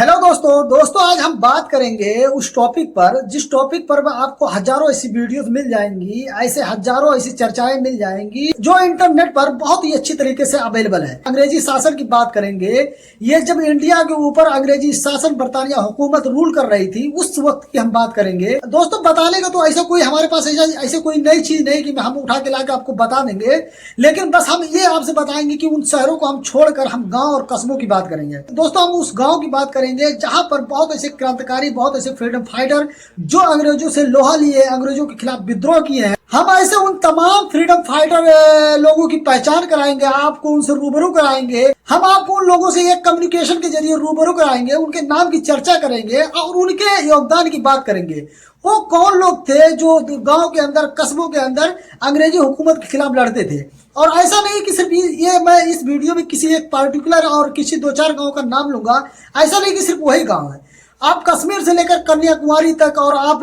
Hello दोस्तों आज हम बात करेंगे उस टॉपिक पर जिस टॉपिक पर आपको हजारों ऐसी वीडियोस मिल जाएंगी, ऐसे हजारों ऐसी चर्चाएं मिल जाएंगी जो इंटरनेट पर बहुत ही अच्छी तरीके से अवेलेबल है। अंग्रेजी शासन की बात करेंगे। ये जब इंडिया के ऊपर अंग्रेजी शासन बरतानिया हुकूमत रूल कर रही थी उस वक्त की हम बात करेंगे। दोस्तों बताने का तो ऐसा कोई हमारे पास ऐसे कोई नई चीज नहीं कि हम उठा के लाके आपको बता देंगे, लेकिन बस हम ये आपसे बताएंगे कि उन शहरों को हम छोड़कर हम गाँव और कस्बों की बात करेंगे। दोस्तों हम उस गाँव की बात करेंगे जहां पर बहुत ऐसे क्रांतिकारी, बहुत ऐसे फ्रीडम फाइटर जो अंग्रेजों से लोहा लिए, अंग्रेजों के खिलाफ विद्रोह किए हैं। हम ऐसे उन तमाम फ्रीडम फाइटर लोगों की पहचान कराएंगे, आपको उनसे रूबरू कराएंगे। हम आपको उन लोगों से एक कम्युनिकेशन के जरिए रूबरू कराएंगे, उनके नाम की चर्चा करेंगे और उनके योगदान की बात करेंगे। वो कौन लोग थे जो गांव के अंदर, कस्बों के अंदर अंग्रेजी हुकूमत के खिलाफ लड़ते थे। और ऐसा नहीं कि सिर्फ ये मैं इस वीडियो में किसी एक पार्टिकुलर और किसी दो चार गांव का नाम लूंगा, ऐसा नहीं कि सिर्फ वही गांव है। आप कश्मीर से लेकर कन्याकुमारी तक और आप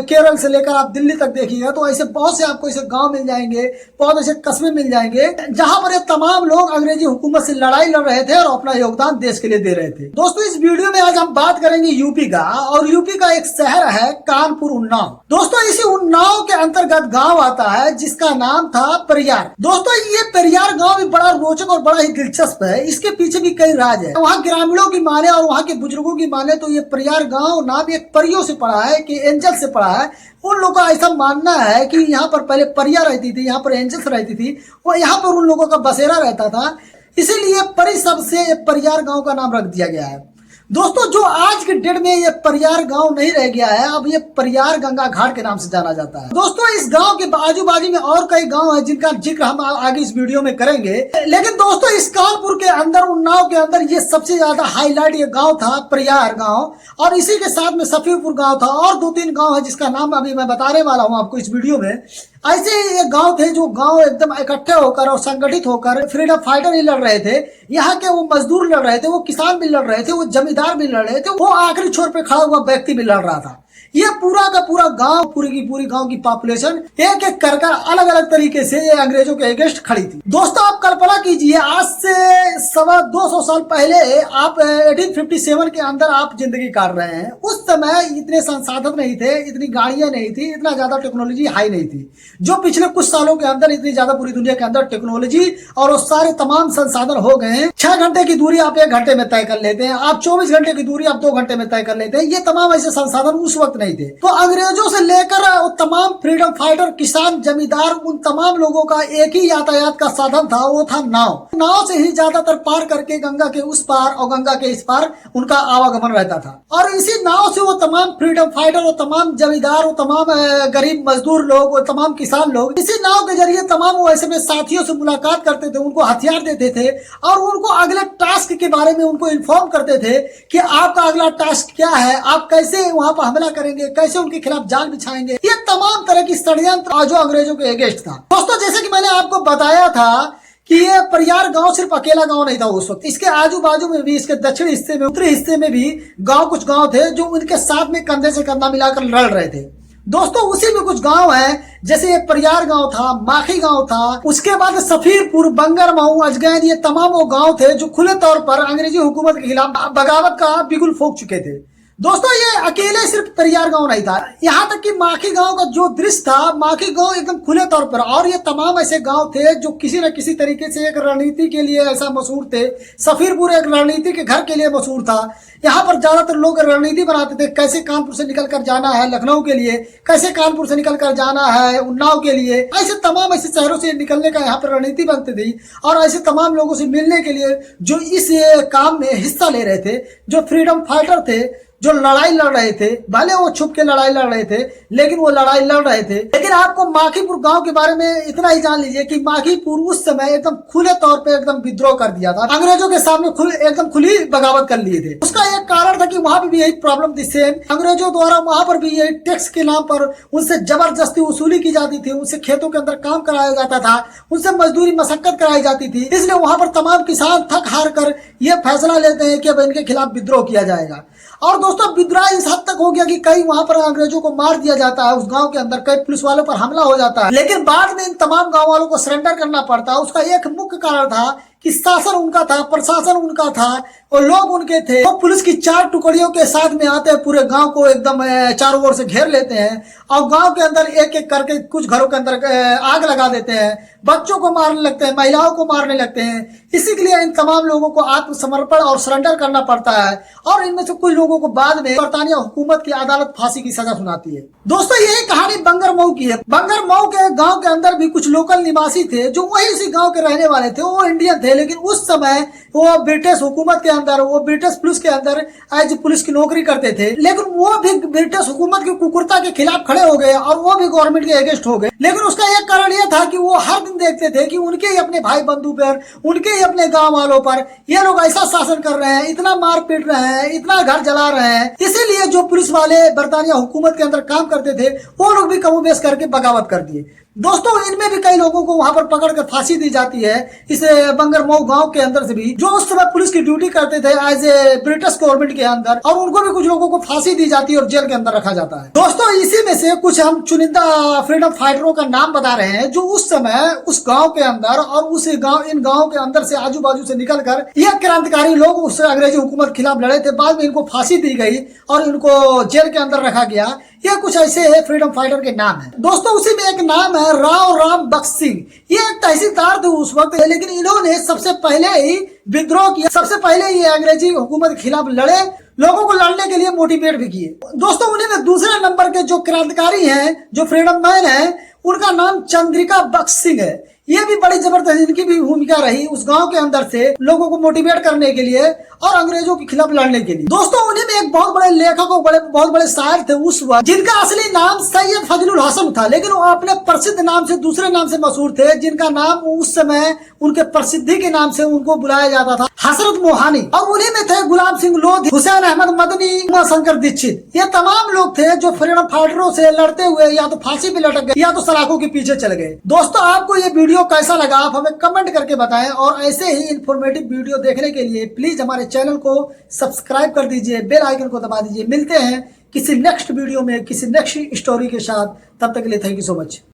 केरल से लेकर आप दिल्ली तक देखिएगा तो ऐसे बहुत से आपको ऐसे गांव मिल जाएंगे, बहुत ऐसे कस्बे मिल जाएंगे जहां पर ये तमाम लोग अंग्रेजी हुकूमत से लड़ाई लड़ रहे थे और अपना योगदान देश के लिए दे रहे थे। दोस्तों इस वीडियो में आज हम बात करेंगे यूपी का, और यूपी का एक शहर है कानपुर उन्नाव। दोस्तों इसी उन्नाव के अंतर्गत गाँव आता है जिसका नाम था परियार। दोस्तों ये परियार गाँव भी बड़ा रोचक और बड़ा ही दिलचस्प है। इसके पीछे भी कई राज है। वहाँ ग्रामीणों की माने और वहाँ के बुजुर्गों की माने तो ये गांव नाम एक परियों से पड़ा है कि एंजल से पड़ा है। उन लोगों का ऐसा मानना है कि यहाँ पर पहले परियां रहती थी, यहाँ पर एंजल्स रहती थी, वो यहाँ पर उन लोगों का बसेरा रहता था, इसीलिए परि शब्द से परियार गांव का नाम रख दिया गया है। दोस्तों जो आज के डेट में ये परियार गांव नहीं रह गया है, अब ये परियार गंगा घाट के नाम से जाना जाता है। दोस्तों इस गांव के आजू बाजू में और कई गांव है जिनका जिक्र हम आगे इस वीडियो में करेंगे, लेकिन दोस्तों इस कानपुर के अंदर, उन्नाव के अंदर ये सबसे ज्यादा हाईलाइट ये गांव था परियार गांव, और इसी के साथ में सफीरपुर गांव था और दो तीन गांव है जिसका नाम अभी मैं बताने वाला हूँ आपको इस वीडियो में। ऐसे ये गांव थे जो गांव एकदम इकट्ठे होकर और संगठित होकर फ्रीडम फाइटर ही लड़ रहे थे। यहाँ के वो मजदूर लड़ रहे थे, वो किसान भी लड़ रहे थे, वो जमींदार भी लड़ रहे थे, वो आखिरी छोर पे खड़ा हुआ व्यक्ति भी लड़ रहा था। ये पूरा का पूरा गांव, पूरी की पूरी गांव की पॉपुलेशन एक एक कर अलग अलग तरीके से ये अंग्रेजों के अगेंस्ट खड़ी थी। दोस्तों आप कल्पना कीजिए आज से 250 साल पहले आप 1857 के अंदर आप जिंदगी काट रहे हैं। उस समय इतने संसाधन नहीं थे, इतनी गाड़ियां नहीं थी, इतना ज्यादा टेक्नोलॉजी हाई नहीं थी जो पिछले कुछ सालों के अंदर इतनी ज्यादा पूरी दुनिया के अंदर टेक्नोलॉजी और उस सारे तमाम संसाधन हो गए हैं। 6 घंटे की दूरी आप 1 घंटे में तय कर लेते हैं, आप 24 घंटे की दूरी आप 2 घंटे में तय कर लेते हैं। ये तमाम ऐसे संसाधन उस वक्त नहीं थे। तो अंग्रेजों से लेकर तमाम फ्रीडम फाइटर, किसान, जमींदार, उन तमाम लोगों का एक ही यातायात का साधन था, वो था नाव। नाव से ही ज्यादातर पार करके गंगा के उस पार और गंगा के इस पार उनका आवागमन रहता था। और इसी नाव से वो तमाम फ्रीडम फाइटर, वो तमाम जमींदार, वो तमाम गरीब मजदूर लोग, वो तमाम किसान लोग इसी नाव के जरिए तमाम वो ऐसे में साथियों से मुलाकात करते थे, उनको हथियार देते थे और उनको अगले टास्क के बारे में उनको इन्फॉर्म करते थे कि आपका अगला टास्क क्या है, आप कैसे वहां पर हमला करेंगे, कैसे उनके खिलाफ जाल बिछाएंगे। ये तमाम तरह की षड्यंत्र जो अंग्रेजों के अगेंस्ट था। दोस्तों जैसे कि मैंने आपको बताया था कि ये परियार गांव सिर्फ अकेला गांव नहीं था उस वक्त, इसके आजू बाजू में भी, इसके दक्षिण हिस्से में, उत्तरी हिस्से में भी कुछ गांव थे जो उनके साथ में कंधे से कंधा मिलाकर लड़ रहे थे। दोस्तों उसी में कुछ गांव हैं, जैसे ये परियार गांव था, माखी गांव था, उसके बाद सफीरपुर, बंगरमऊ, अजगैन, ये तमाम वो गांव थे जो खुले तौर पर अंग्रेजी हुकूमत के खिलाफ बगावत का बिगुल फूंक चुके थे। दोस्तों ये अकेले सिर्फ परियार गांव नहीं था, यहाँ तक कि माखी गांव का जो दृश्य था, माखी गांव एकदम खुले तौर पर, और ये तमाम ऐसे गांव थे जो किसी न किसी तरीके से एक रणनीति के लिए ऐसा मशहूर थे। सफीरपुर एक रणनीति के घर के लिए मशहूर था। यहाँ पर ज्यादातर लोग रणनीति बनाते थे, कैसे कानपुर से निकल कर जाना है लखनऊ के लिए, कैसे कानपुर से निकल कर जाना है उन्नाव के लिए। ऐसे तमाम ऐसे शहरों से निकलने का यहाँ पर रणनीति बनती थी, और ऐसे तमाम लोगों से मिलने के लिए जो इस काम में हिस्सा ले रहे थे, जो फ्रीडम फाइटर थे, जो लड़ाई लड़ रहे थे, भले वो छुप के लड़ाई लड़ रहे थे लेकिन वो लड़ाई लड़ रहे थे। लेकिन आपको माखीपुर गांव के बारे में इतना ही जान लीजिए कि माखीपुर उस समय एकदम खुले तौर पे एकदम विद्रोह कर दिया था, अंग्रेजों के सामने एकदम खुली बगावत कर लिए थे। उसका एक कारण था कि वहां पर भी यही प्रॉब्लम थी सेम, अंग्रेजों द्वारा वहां पर भी यही टैक्स के नाम पर उनसे जबरदस्ती वसूली की जाती थी, उनसे खेतों के अंदर काम कराया जाता था, उनसे मजदूरी मशक्कत कराई जाती थी। इसलिए वहां पर तमाम किसान थक हार कर ये फैसला लेते हैं कि अब इनके खिलाफ विद्रोह किया जाएगा। और दोस्तों विद्रोह इस हद तक हो गया कि कई वहां पर अंग्रेजों को मार दिया जाता है, उस गांव के अंदर कई पुलिस वालों पर हमला हो जाता है, लेकिन बाद में इन तमाम गांव वालों को सरेंडर करना पड़ता है। उसका एक मुख्य कारण था कि शासन उनका था, प्रशासन उनका था और लोग उनके थे। वो पुलिस की 4 टुकड़ियों के साथ में आते हैं, पूरे गांव को एकदम चारों ओर से घेर लेते हैं और गांव के अंदर एक एक करके कुछ घरों के अंदर आग लगा देते हैं, बच्चों को मारने लगते हैं, महिलाओं को मारने लगते हैं। इसी के लिए इन तमाम लोगों को आत्मसमर्पण और सरेंडर करना पड़ता है और इनमें से कुछ लोगों को बाद में बरतानिया हुकूमत की अदालत फांसी की सजा सुनाती है। दोस्तों यही कहानी बंगर मऊ की है। बंगर मऊ के गांव के अंदर भी कुछ लोकल निवासी थे जो वही इसी गांव के रहने वाले थे। वो इंडियन थे, लेकिन उस समय वो ब्रिटिश हुकूमत के अंदर, वो ब्रिटिश पुलिस के अंदर एज पुलिस की नौकरी करते थे। लेकिन वो भी ब्रिटिश हुकूमत की कुकुरता के खिलाफ खड़े हो गए और वो भी गवर्नमेंट के अगेंस्ट हो गए। लेकिन उसका एक कारण यह था कि वो हर दिन देखते थे कि उनके ही अपने भाई बंधु पर, उनके ही अपने गांव वालों पर ये लोग ऐसा शासन कर रहे हैं, इतना मार पीट रहे हैं, इतना घर जला रहे हैं। इसीलिए जो पुलिस वाले बरतानिया हुकूमत के अंदर काम करते थे वो लोग भी कमोबेश करके बगावत कर दिए। दोस्तों इनमें भी कई लोगों को वहां पर पकड़ कर फांसी दी जाती है, इस बंगर मऊ गांव के अंदर से भी, जो उस समय पुलिस की ड्यूटी करते थे एज ए ब्रिटिश गवर्नमेंट के अंदर, और उनको भी कुछ लोगों को फांसी दी जाती है और जेल के अंदर रखा जाता है। दोस्तों इसी में से कुछ हम चुनिंदा फ्रीडम फाइटरों का नाम बता रहे हैं जो उस समय उस गाँव के अंदर और उस गाँव, इन गाँव के अंदर से आजू बाजू से निकल कर यह क्रांतिकारी लोग उस अंग्रेजी हुकूमत के खिलाफ लड़े थे। बाद में इनको फांसी दी गई और इनको जेल के अंदर रखा गया। ये कुछ ऐसे है फ्रीडम फाइटर के नाम है। दोस्तों उसी में एक नाम है राव राम बख्श सिंह। ये एक तहसीलदार थे उस वक्त, लेकिन इन्होंने सबसे पहले ही विद्रोह किया, सबसे पहले ये अंग्रेजी हुकूमत के खिलाफ लड़े, लोगों को लड़ने के लिए मोटिवेट भी किए। दोस्तों उन्हीं में दूसरे नंबर के जो क्रांतिकारी हैं, जो फ्रीडम मैन है, उनका नाम चंद्रिका बख्श सिंह है। ये भी बड़ी जबरदस्त इनकी भी भूमिका रही उस गांव के अंदर से लोगों को मोटिवेट करने के लिए और अंग्रेजों के खिलाफ लड़ने के लिए। दोस्तों उन्हीं में एक बहुत बड़े लेखक और बहुत बड़े शायर थे उस वक्त, जिनका असली नाम सैयद फजलुल हसन था, लेकिन वो अपने प्रसिद्ध नाम से दूसरे नाम से मशहूर थे, जिनका नाम उस समय उनके प्रसिद्धि के नाम से उनको बुलाया जाता था हसरत मोहानी। और उन्हीं में थे गुलाम सिंह लोधी, हुसैन अहमद मदनी, उमाशंकर दीक्षित। ये तमाम लोग थे जो फ्रीडम फाइटरों से लड़ते हुए या तो फांसी पे लटक गए या तो सलाखों के पीछे चले गए। दोस्तों आपको ये वीडियो कैसा लगा आप हमें कमेंट करके बताएं और ऐसे ही इंफॉर्मेटिव वीडियो देखने के लिए प्लीज हमारे चैनल को सब्सक्राइब कर दीजिए, बेल आइकन को दबा दीजिए। मिलते हैं किसी नेक्स्ट वीडियो में किसी नेक्स्ट स्टोरी के साथ, तब तक के लिए थैंक यू सो मच।